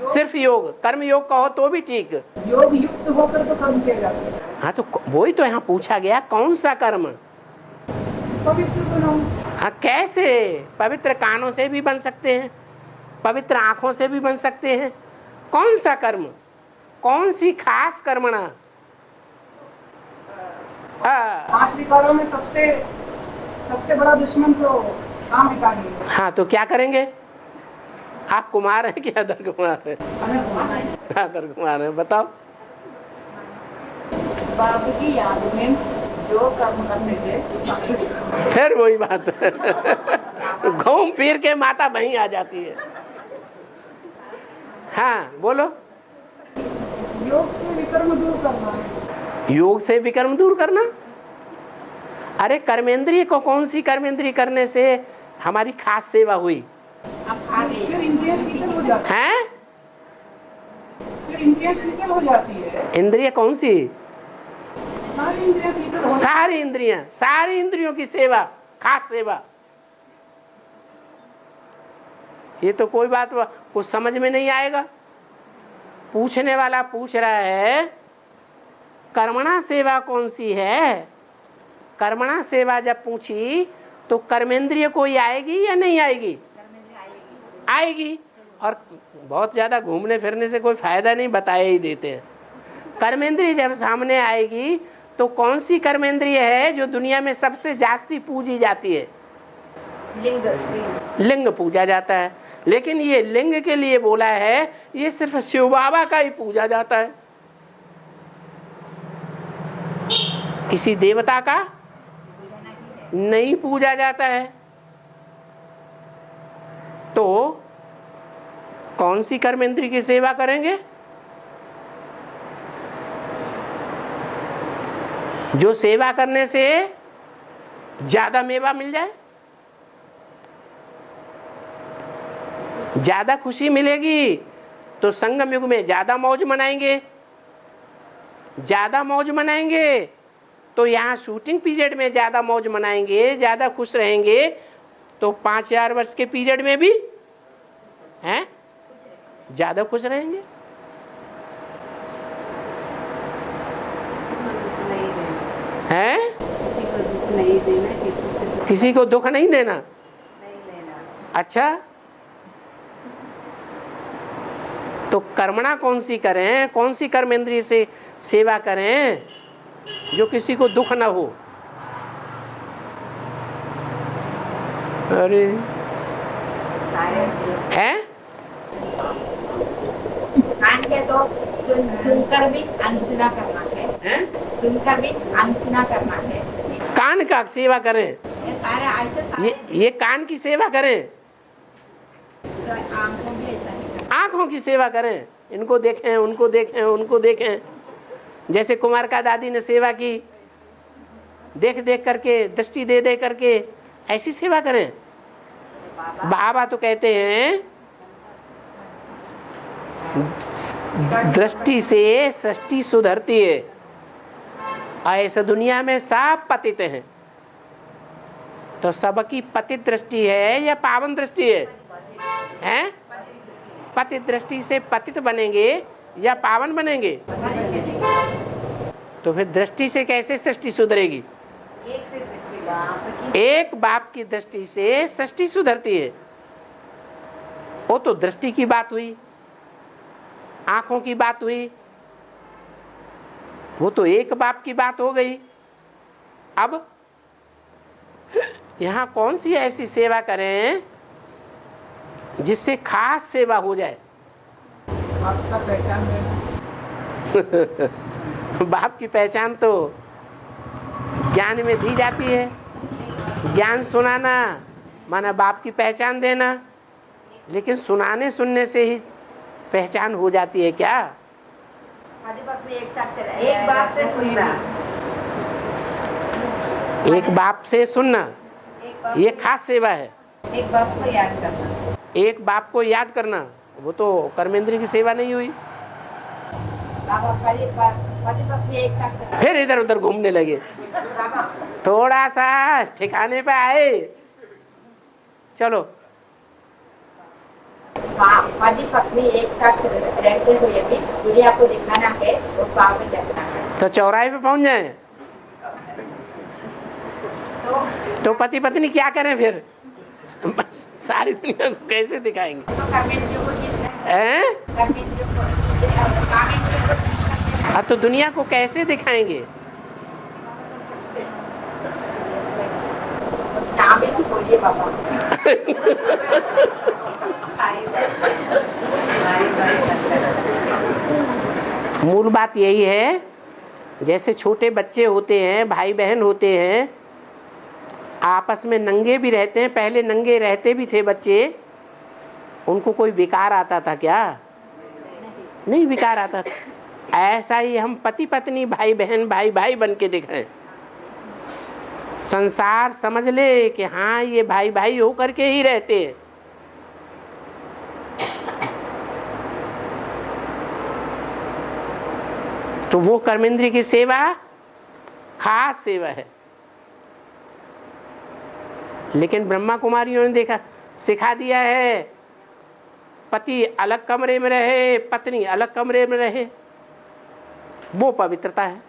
सिर्फ योग। कर्म योग कहो तो भी ठीक, योग युक्त होकर तो कर्म किया जा सकता है। हाँ तो वही तो यहाँ पूछा गया, कौन सा कर्म? पवित्र बनाओ। हाँ कैसे? पवित्र कानों से भी बन सकते हैं, पवित्र आंखों से भी बन सकते हैं। कौन सा कर्म? कौन सी खास कर्मणा? 5 विकारों में सबसे बड़ा दुश्मन तो काम विकारी है। हाँ तो क्या करेंगे? आप कुमार हैं कि अदर कुमार है? अदर कुमार है, बताओ। बाबू की याद में जो कर्म करते थे। फिर वही बात घूम फिर के माता वहीं आ जाती है। हाँ बोलो। योग से विकर्म दूर करना। योग से विकर्म दूर करना? अरे कर्मेंद्रिय को कौन सी कर्मेंद्रिय करने से हमारी खास सेवा हुई? फिर इंद्रियां शीतल हो जाती हैं? फिर इंद्रियां शीतल हो जाती है। इंद्रिय कौन सी? सारी इंद्रियां शीतल हो। सारी इंद्रियां, सारी इंद्रियों की सेवा, खास सेवा। ये तो कोई बात कुछ समझ में नहीं आएगा। पूछने वाला पूछ रहा है कर्मणा सेवा कौन सी है? कर्मणा सेवा जब पूछी तो कर्मेंद्रिय कोई आएगी या नहीं आएगी? आएगी। और बहुत ज्यादा घूमने फिरने से कोई फायदा नहीं, बताए ही देते हैं। कर्मेंद्रिय जब सामने आएगी तो कौन सी कर्मेंद्रिय है जो दुनिया में सबसे जास्ती पूजी जाती है? लिंग पूजा जाता है। लेकिन ये लिंग के लिए बोला है, ये सिर्फ शिव बाबा का ही पूजा जाता है, किसी देवता का नहीं पूजा जाता है। तो कौन सी कर्मेंद्रिय की सेवा करेंगे? जो सेवा करने से ज्यादा मेवा मिल जाए, ज्यादा खुशी मिलेगी। तो संगम युग में ज्यादा मौज मनाएंगे, ज्यादा मौज मनाएंगे। तो यहाँ शूटिंग पीरियड में ज्यादा मौज मनाएंगे, ज्यादा खुश रहेंगे। तो 5000 वर्ष के पीरियड में भी हैं ज्यादा खुश रहेंगे। नहीं देना, किसी को दुख नहीं देना। नहीं लेना। अच्छा, तो कर्मणा कौन सी करें, कौन सी कर्म इंद्रिय से सेवा करें जो किसी को दुख ना हो? अरे है कान के तो सुनकर भी अनसुना करना है, सुनकर भी अनसुना करना है। कान का सेवा करें, ये सारे ऐसे सारे ये कान की सेवा करें, तो आंखों भी ऐसा ही करना। आंखों की सेवा करें, इनको देखें, उनको देखें, उनको देखें। जैसे कुमार का दादी ने सेवा की, देख देख करके, दृष्टि दे दे करके, ऐसी सेवा करें। बाबा तो कहते हैं दृष्टि से सृष्टि सुधरती है। ऐसा दुनिया में सब पतित हैं, तो सबकी पतित दृष्टि है या पावन दृष्टि है? हैं? पतित दृष्टि से पतित बनेंगे या पावन बनेंगे? तो फिर दृष्टि से कैसे सृष्टि सुधरेगी? एक बाप की दृष्टि से सृष्टि सुधरती है। वो तो दृष्टि की बात हुई, आंखों की बात हुई, वो तो एक बाप की बात हो गई। अब यहां कौन सी ऐसी सेवा करें जिससे खास सेवा हो जाए? आपका पहचान देना। बाप की पहचान तो ज्ञान में दी जाती है। ज्ञान सुनाना माना बाप की पहचान देना, लेकिन सुनाने सुनने से ही पहचान हो जाती है क्या? एक बाप से सुनना, एक बाप से सुनना, ये खास सेवा है। एक बाप को याद करना, एक बाप को याद करना, वो तो कर्मेंद्रिय की सेवा नहीं हुई। बाबा पति पत्नी एक साथ करना। फिर इधर उधर घूमने लगे, थोड़ा सा ठिकाने पे आए। चलो, पति पत्नी एक साथ रहते हुए भी दुनिया को दिखाना है और पावन रखना है। तो चौराहे पे पहुंच जाए तो पति पत्नी क्या करें फिर? सारी दुनिया को कैसे दिखाएंगे? तो कर्मेंद्रियों को जीतना हैं? कर्मेंद्रियों को, कामेंद्रियों को जीतना है। अब तो दुनिया को कैसे दिखाएंगे? नाम ही बोलिए बाबा। मूल बात यही है, जैसे छोटे बच्चे होते हैं, भाई बहन होते हैं, आपस में नंगे भी रहते हैं। पहले नंगे रहते भी थे बच्चे, उनको कोई विकार आता था क्या? नहीं विकार आता था। ऐसा ही हम पति पत्नी, भाई बहन, भाई भाई बन के दिखाएं। संसार समझ ले कि हाँ ये भाई भाई होकर के ही रहते हैं। तो वो कर्मेंद्रिय की सेवा खास सेवा है। लेकिन ब्रह्मा कुमारियों ने देखा, सिखा दिया है, पति अलग कमरे में रहे, पत्नी अलग कमरे में रहे, वो पवित्रता है।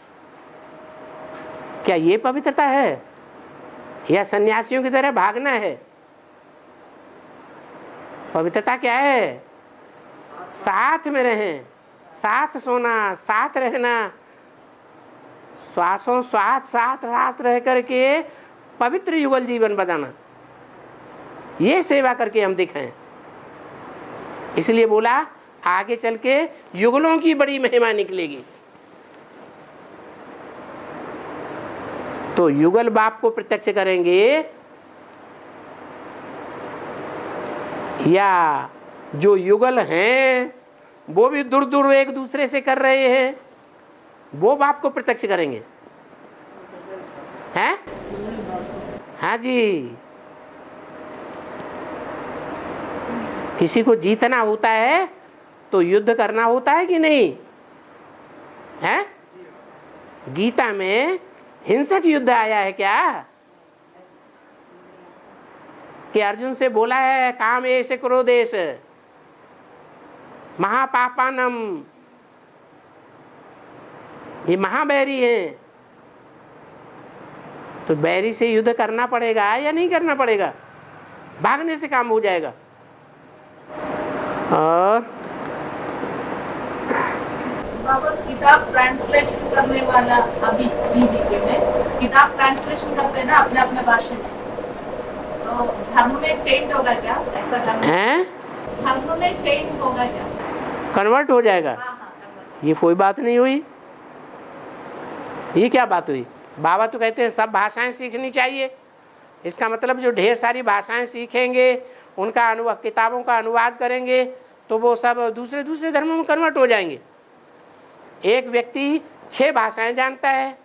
क्या ये पवित्रता है या सन्यासियों की तरह भागना है? पवित्रता क्या है? साथ में रहें, साथ सोना, साथ रहना, श्वासों साथ साथ साथ रह करके पवित्र युगल जीवन बनाना, ये सेवा करके हम दिखाएं। इसलिए बोला आगे चल के युगलों की बड़ी महिमा निकलेगी। तो युगल बाप को प्रत्यक्ष करेंगे या जो युगल हैं वो भी दूर दूर एक दूसरे से कर रहे हैं, वो बाप को प्रत्यक्ष करेंगे? हैं? हाँ जी। किसी को जीतना होता है तो युद्ध करना होता है कि नहीं है? गीता में हिंसक युद्ध आया है क्या? कि अर्जुन से बोला है कामेश क्रोधेश महापापानम, ये महाबैरी हैं। तो बैरी से युद्ध करना पड़ेगा या नहीं करना पड़ेगा? भागने से काम हो जाएगा। और बाबा किताब ट्रांसलेशन करने वाला अभी बीबीके में किताब ट्रांसलेशन करते हैं ना अपने अपने भाषा में, तो धर्म में चेंज होगा क्या? ऐसा हैं? धर्म में चेंज होगा क्या? कन्वर्ट हो जाएगा? हाँ हाँ convert। ये कोई बात नहीं हुई। ये क्या बात हुई? बाबा तो कहते हैं सब भाषाएं सीखनी चाहिए। इसका मतलब जो ढेर सारी भाषाएं सीखेंगे, उनका अनुवाद, किताबों का अनुवाद करेंगे, तो वो सब दूसरे दूसरे धर्मों में कन्वर्ट हो जाएंगे। एक व्यक्ति 6 भाषाएं जानता है,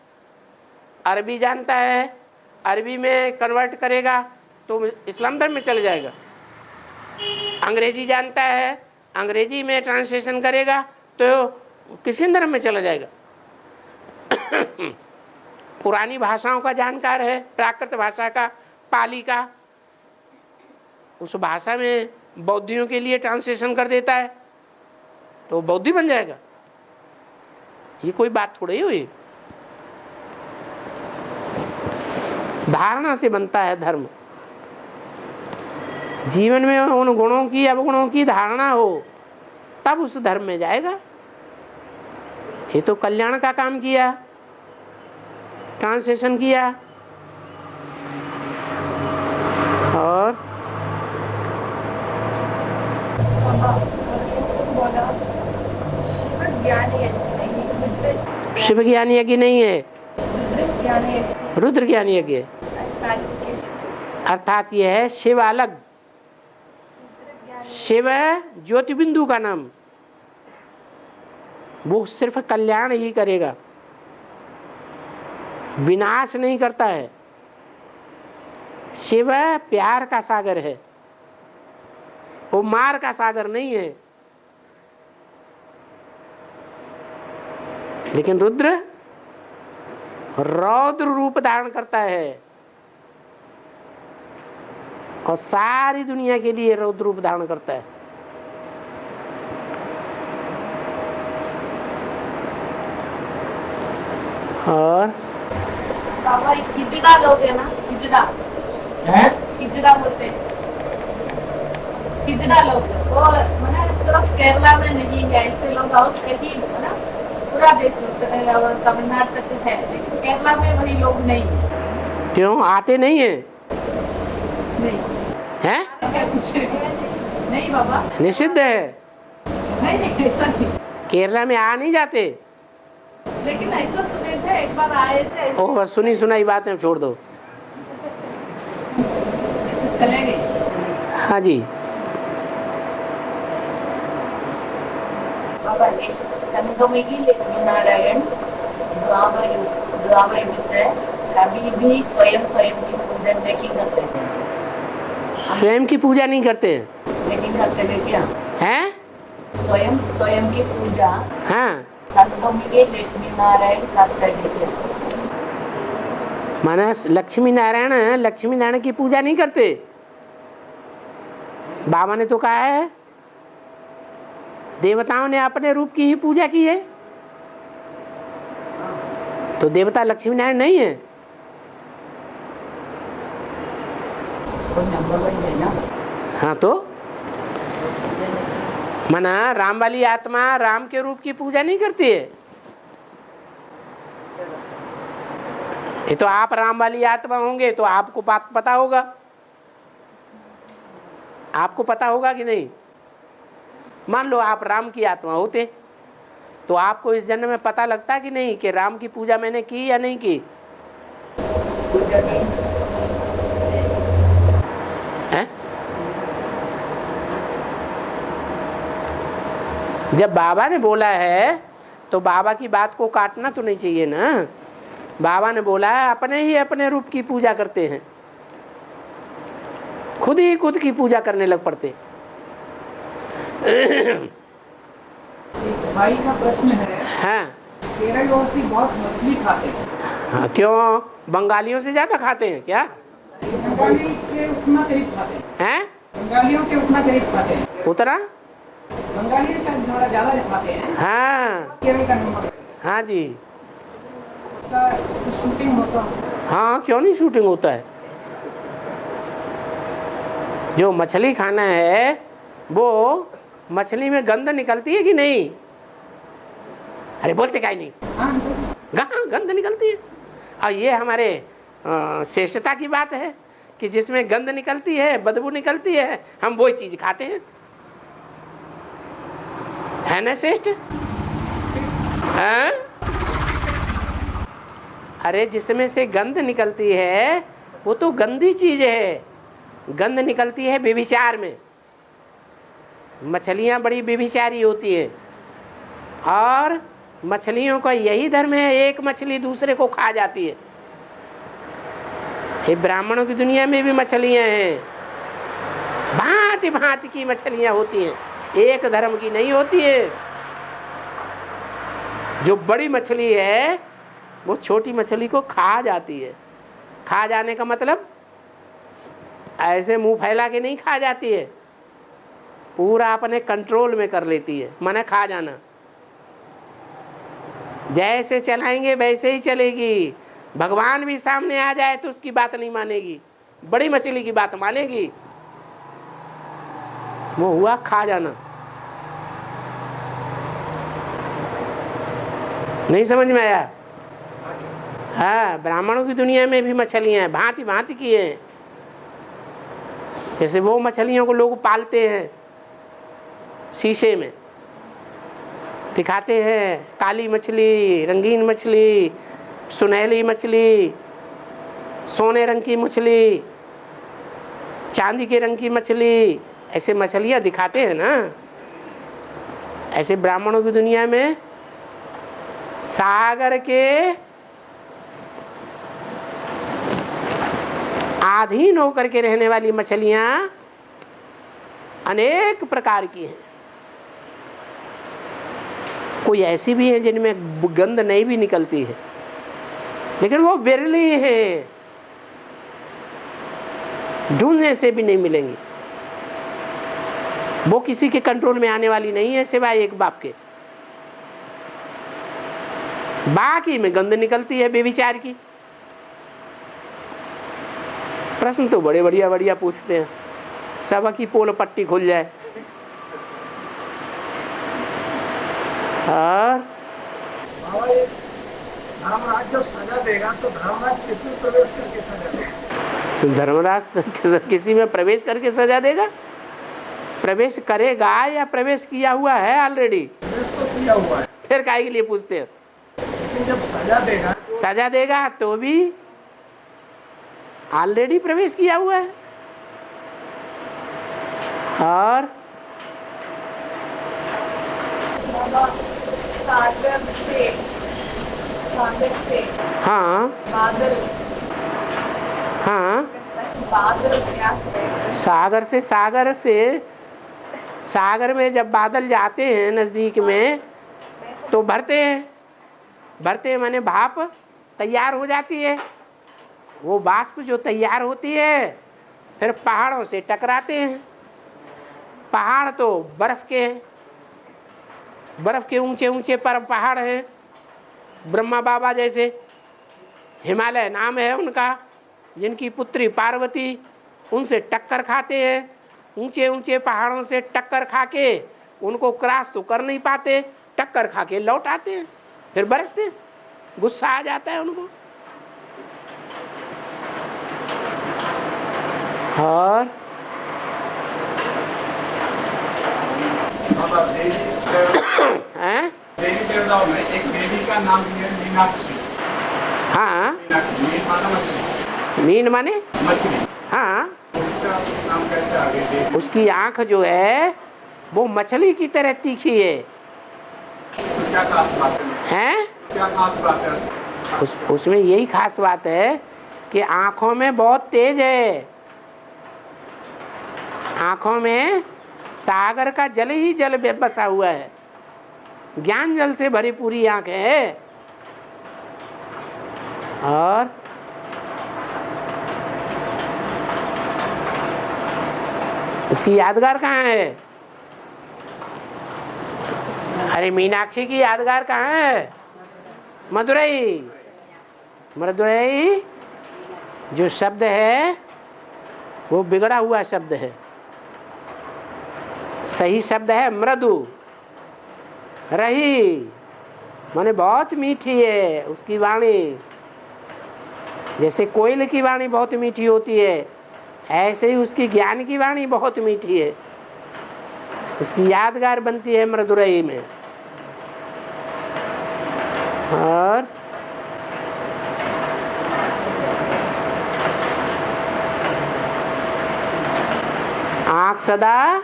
अरबी जानता है, अरबी में कन्वर्ट करेगा तो इस्लाम धर्म में चले जाएगा। अंग्रेजी जानता है, अंग्रेजी में ट्रांसलेशन करेगा तो किसी धर्म में चला जाएगा। पुरानी भाषाओं का जानकार है, प्राकृत भाषा का, पाली का, उस भाषा में बौद्धियों के लिए ट्रांसलेशन कर देता है तो बौद्धि बन जाएगा। ये कोई बात थोड़ी हुई। धारणा से बनता है धर्म। जीवन में उन गुणों की, अवगुणों की धारणा हो तब उस धर्म में जाएगा। ये तो कल्याण का काम किया, ट्रांसलेशन किया। और शिव ज्ञान यज्ञ नहीं है, रुद्र ज्ञान यज्ञ है। अर्थात यह है शिव अलग, शिव ज्योति बिंदु का नाम, वो सिर्फ कल्याण ही करेगा, विनाश नहीं करता है। शिव प्यार का सागर है, वो मार का सागर नहीं है। लेकिन रुद्र रौद्र रूप धारण करता है और सारी दुनिया के लिए रौद्र रूप धारण करता है। और बाबा खिचड़ा लोग है ना, खिचड़ा खिचड़ा बोलते हैं, खिचड़ा लोग वो मैंने सिर्फ केरला में नहीं है, ऐसे लोग और कहीं है ना पूरा देश में और तमिलनाडु तक है, लेकिन केरला में वही लोग नहीं है। क्यों आते नहीं है? नहीं हैं? नहीं बाबा, निषिद्ध है। नहीं नहीं ऐसा नहीं, केरला में आ नहीं जाते। लेकिन ऐसा सुने थे, एक बार आए थे, ओ बस सुनी सुनाई बातें छोड़ दो। चले गए। हाँ जी। बाबा ने संगमेगी लक्ष्मी नारायण द्वापर विषय कभी भी स्वयं की पूजा नहीं करते थे। स्वयं की पूजा नहीं करते हैं? लेकिन करते थे क्या? हैं? स्वयं की पूजा हाँ। संगमेगी लक्ष्मी नारायण करते थे। माना लक्ष्मी नारायण की पूजा नहीं करते। बाबा ने तो कहा है देवताओं ने अपने रूप की ही पूजा की है, तो देवता लक्ष्मी नारायण नहीं है। हाँ तो माना राम वाली आत्मा राम के रूप की पूजा नहीं करती है। ये तो आप राम वाली आत्मा होंगे तो आपको बात पता होगा, आपको पता होगा कि नहीं? मान लो आप राम की आत्मा होते तो आपको इस जन्म में पता लगता कि नहीं कि राम की पूजा मैंने की या नहीं की? है? जब बाबा ने बोला है तो बाबा की बात को काटना तो नहीं चाहिए ना। बाबा ने बोला है अपने ही अपने रूप की पूजा करते हैं, खुद ही खुद की पूजा करने लग पड़ते। भाई का प्रश्न है, हाँ केरलवासी बहुत मछली खाते हैं। हाँ, क्यों? बंगालियों से ज्यादा खाते हैं क्या? बंगाली के उतना करीब खाते हैं। बंगालियों के उतना करीब खाते हैं। उतना? बंगाली शायद थोड़ा ज्यादा खाते हैं। हाँ केरल का नंबर। हाँ जी। उसका शूटिंग होता है। हाँ, क्यों नहीं शूटिंग होता है। जो मछली खाना है वो मछली में गंध निकलती है कि नहीं? अरे बोलते काहे नहीं? हाँ, गंध निकलती है। और ये हमारे श्रेष्ठता की बात है कि जिसमें गंध निकलती है, बदबू निकलती है, हम वही चीज खाते हैं, है ना श्रेष्ठ? हाँ? अरे जिसमें से गंध निकलती है वो तो गंदी चीज है। गंध निकलती है व्यभिचार में। मछलियां बड़ी व्यभिचारी होती है और मछलियों का यही धर्म है, एक मछली दूसरे को खा जाती है। ये ब्राह्मणों की दुनिया में भी मछलियां हैं, भांति भांति की मछलियां होती हैं, एक धर्म की नहीं होती है। जो बड़ी मछली है वो छोटी मछली को खा जाती है। खा जाने का मतलब ऐसे मुंह फैला के नहीं खा जाती है, पूरा अपने कंट्रोल में कर लेती है। माने खा जाना, जैसे चलाएंगे वैसे ही चलेगी। भगवान भी सामने आ जाए तो उसकी बात नहीं मानेगी, बड़ी मछली की बात मानेगी। वो हुआ खा जाना। नहीं समझ में आया? हाँ, ब्राह्मणों की दुनिया में भी मछलियां हैं, भांति भांति की हैं। जैसे वो मछलियों को लोग पालते हैं, शीशे में दिखाते हैं, काली मछली, रंगीन मछली, सुनहली मछली, सोने रंग की मछली, चांदी के रंग की मछली, ऐसे मछलियां दिखाते हैं ना। ऐसे ब्राह्मणों की दुनिया में सागर के अधीन होकर के रहने वाली मछलियां अनेक प्रकार की हैं। कोई ऐसी भी है जिनमें गंध नहीं भी निकलती है, लेकिन वो बिरली है, ढूंढने से भी नहीं मिलेंगी। वो किसी के कंट्रोल में आने वाली नहीं है सिवाय एक बाप के। बाकी में गंध निकलती है बेविचार की। प्रश्न तो बड़े बढ़िया बढ़िया पूछते हैं, सबकी पोल पट्टी खुल जाए। और धर्मराज जब सजा देगा तो धर्मराज किसमें प्रवेश करके सजा देगा? धर्मराज किसी में प्रवेश करके सजा देगा? प्रवेश करेगा या प्रवेश किया हुआ है ऑलरेडी? प्रवेश तो किया हुआ है, फिर काहे के लिए पूछते हैं? लेकिन जब सजा देगा तो भी ऑलरेडी प्रवेश किया हुआ है। और सागर से हाँ बादल, हाँ, बादल क्या है? सागर में जब बादल जाते हैं नजदीक में तो भरते माने भाप तैयार हो जाती है। वो बाष्प जो तैयार होती है फिर पहाड़ों से टकराते हैं। पहाड़ तो बर्फ के ऊंचे ऊंचे पर पहाड़ हैं, ब्रह्मा बाबा जैसे। हिमालय नाम है उनका, जिनकी पुत्री पार्वती उनसे टक्कर खाते हैं। ऊंचे ऊंचे पहाड़ों से टक्कर खा के उनको क्रॉस तो कर नहीं पाते, टक्कर खा के लौट आते हैं, फिर बरसते हैं। गुस्सा आ जाता है उनको। और देवी देवताओं में एक देवी का नाम है मीनाक्षी। हाँ, मीन माना मछली। मीन माने मछली। हाँ, उसका नाम कैसे आ गया? उसकी आंख जो है वो मछली की तरह तीखी है। तो क्या खास बात है? क्या खास बात है? उसमें यही खास बात है कि आंखों में बहुत तेज है। आंखों में सागर का जल ही जल बसा हुआ है, ज्ञान जल से भरी पूरी आंख है। और उसकी यादगार कहाँ है? अरे मीनाक्षी की यादगार कहाँ है? मदुरई। मृदुरयी जो शब्द है वो बिगड़ा हुआ शब्द है, सही शब्द है मृदु। रही माने बहुत मीठी है उसकी वाणी, जैसे कोयल की वाणी बहुत मीठी होती है, ऐसे ही उसकी ज्ञान की वाणी बहुत मीठी है, उसकी यादगार बनती है मृदुरयी में। और आंख सदा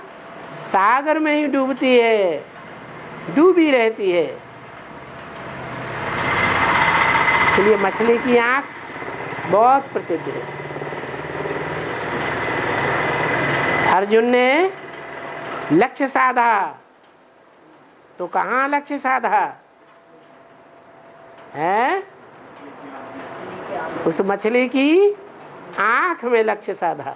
सागर में ही डूबती है, डूबी रहती है। इसलिए मछली की आंख बहुत प्रसिद्ध है। अर्जुन ने लक्ष्य साधा, तो कहाँ लक्ष्य साधा है? उस मछली की आंख में लक्ष्य साधा।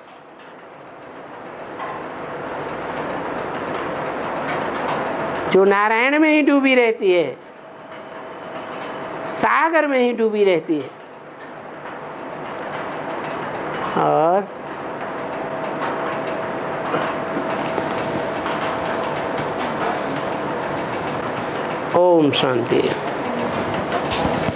जो नारायण में ही डूबी रहती है, सागर में ही डूबी रहती है। और ओम शांति।